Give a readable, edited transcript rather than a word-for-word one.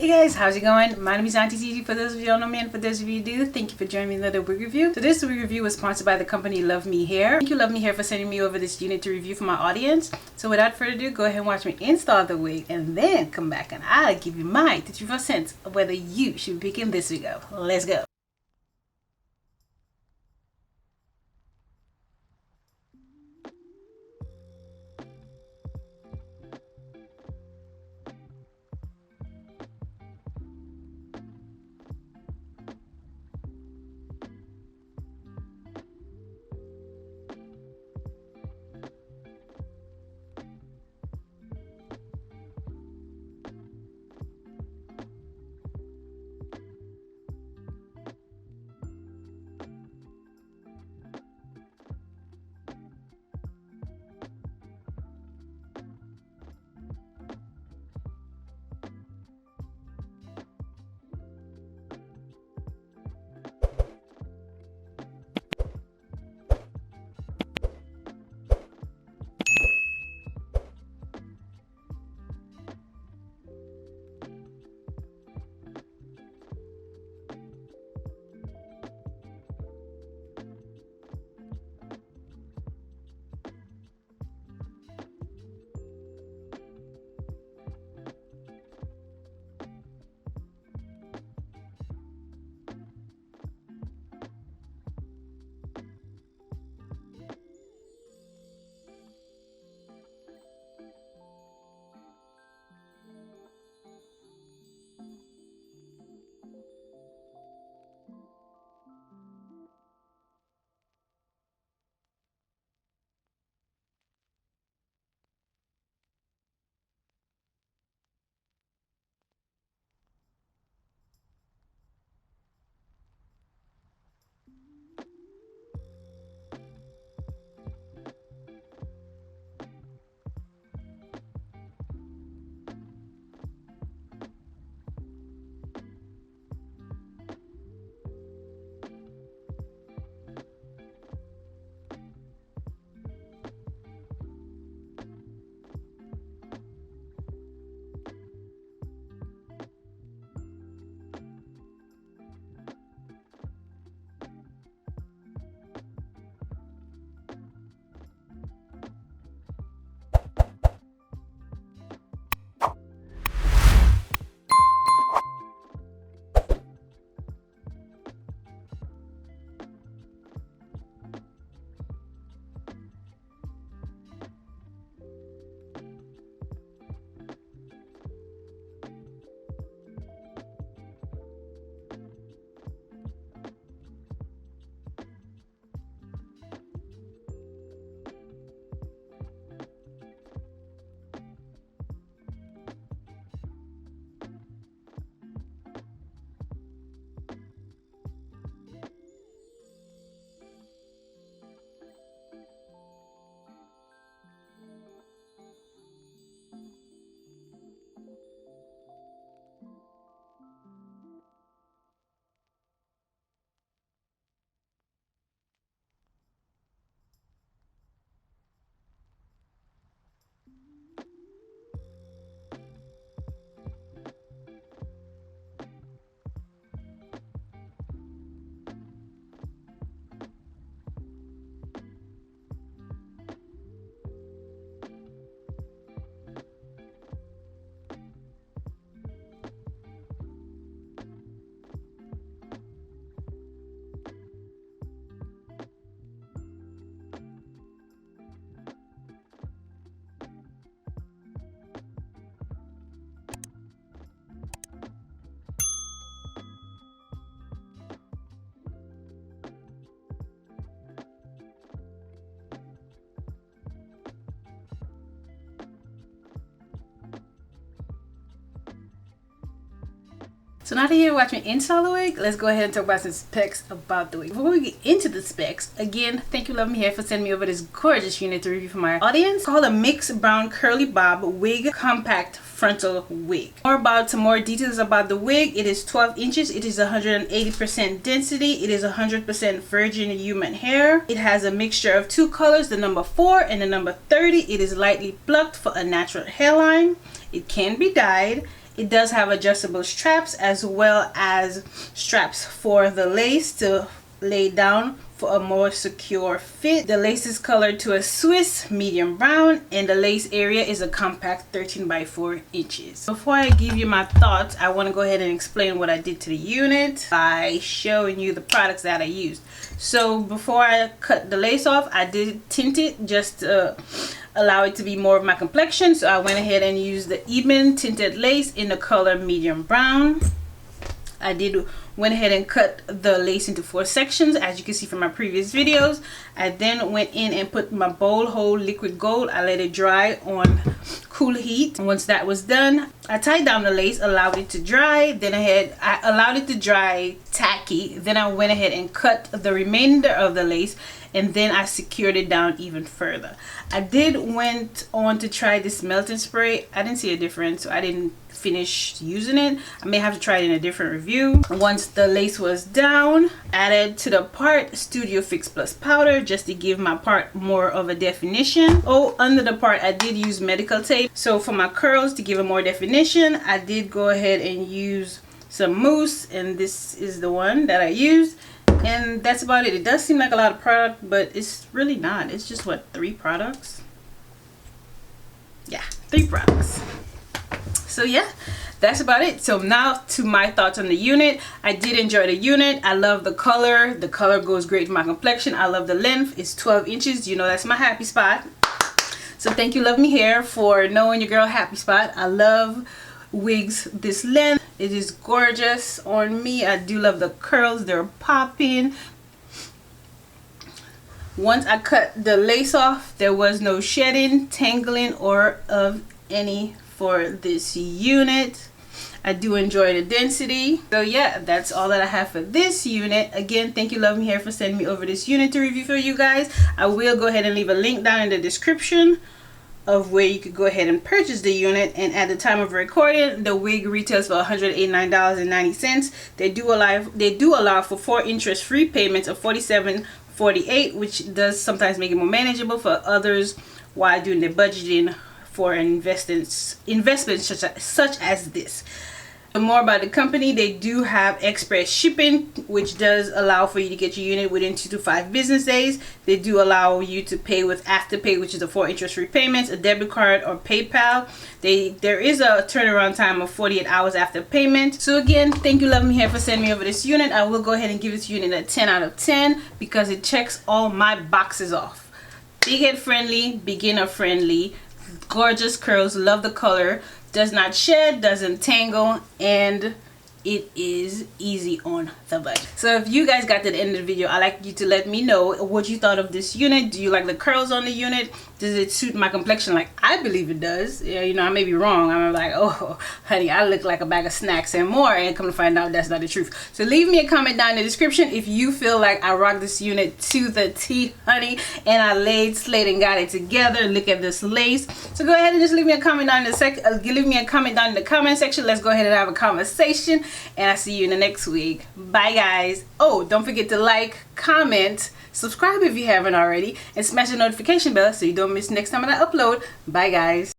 Hey guys, how's it going? My name is Auntie Gigi. For those of you who don't know me and for those of you who do, thank you for joining me in another wig review. So this wig review was sponsored by the company Luvme Hair. Thank you Luvme Hair for sending me over this unit to review for my audience. So without further ado, go ahead and watch me install the wig and then come back and I'll give you my 34 cents of whether you should be picking this wig up. Let's go. So now that you watch me install the wig, let's go ahead and talk about some specs about the wig. Before we get into the specs, again, thank you Luvme Hair for sending me over this gorgeous unit to review for my audience. It's called a mixed brown curly bob wig compact frontal wig. Some more details about the wig. It is 12 inches. It is 180% density. It is 100% virgin human hair. It has a mixture of two colors, the number 4 and the number 30. It is lightly plucked for a natural hairline. It can be dyed. It does have adjustable straps as well as straps for the lace to lay down for a more secure fit. The lace is colored to a Swiss medium brown, and the lace area is a compact 13 by 4 inches. Before I give you my thoughts, I want to go ahead and explain what I did to the unit by showing you the products that I used. So before I cut the lace off, I did tint it just to allow it to be more of my complexion. So I went ahead and used the even tinted lace in the color medium brown. I went ahead and cut the lace into 4 sections, as you can see from my previous videos. I then went in and put my bold hold liquid gold. I let it dry on cool heat. Once that was done, I tied down the lace, allowed it to dry. Then I allowed it to dry tacky. Then I went ahead and cut the remainder of the lace, and then I secured it down even further. I went on to try this melting spray. I didn't see a difference, so I didn't finish using it. I may have to try it in a different review. Once the lace was down, added to the part Studio Fix Plus powder just to give my part more of a definition. Under the part I did use medical tape. So for my curls, to give it more definition, I did go ahead and use some mousse, and this is the one that I used. And that's about it. It does seem like a lot of product, but it's really not. It's just, what, 3 products? Yeah, 3 products. So yeah, that's about it. So now to my thoughts on the unit. I did enjoy the unit. I love the color. The color goes great with my complexion. I love the length. It's 12 inches. You know, that's my happy spot. So thank you, Luvme Hair, for knowing your girl happy spot. I love wigs this length. It is gorgeous on me. I do love the curls. They're popping. Once I cut the lace off, there was no shedding, tangling, or of any for this unit. I do enjoy the density. So yeah, that's all that I have for this unit. Again, thank you, Luvme Hair, for sending me over this unit to review for you guys. I will go ahead and leave a link down in the description of where you could go ahead and purchase the unit. And at the time of recording, the wig retails for $189.90. They do allow for 4 interest-free payments of $47.48, which does sometimes make it more manageable for others while doing their budgeting for investments such as this. More about the company, they do have express shipping, which does allow for you to get your unit within 2 to 5 business days. They do allow you to pay with Afterpay, which is the 4 interest-free payments, a debit card, or PayPal. There is a turnaround time of 48 hours after payment. So again, thank you, Luvme Hair, for sending me over this unit. I will go ahead and give this unit a 10 out of 10 because it checks all my boxes off. Big head friendly, beginner friendly, gorgeous curls, love the color, does not shed, doesn't tangle, and it is easy on the budget. So if you guys got to the end of the video, I'd like you to let me know what you thought of this unit. Do you like the curls on the unit? Does it suit my complexion like I believe it does? Yeah, you know, I may be wrong. I'm like, oh honey, I look like a bag of snacks and more, and come to find out that's not the truth. So leave me a comment down in the description if you feel like I rocked this unit to the T, honey, and I slayed and got it together. Look at this lace. So go ahead and just leave me a comment down in the comment section. Let's go ahead and have a conversation, and I'll see you in the next week. Bye guys. Oh, don't forget to like, comment, subscribe if you haven't already, and smash the notification bell so you don't miss next time that I upload. Bye guys.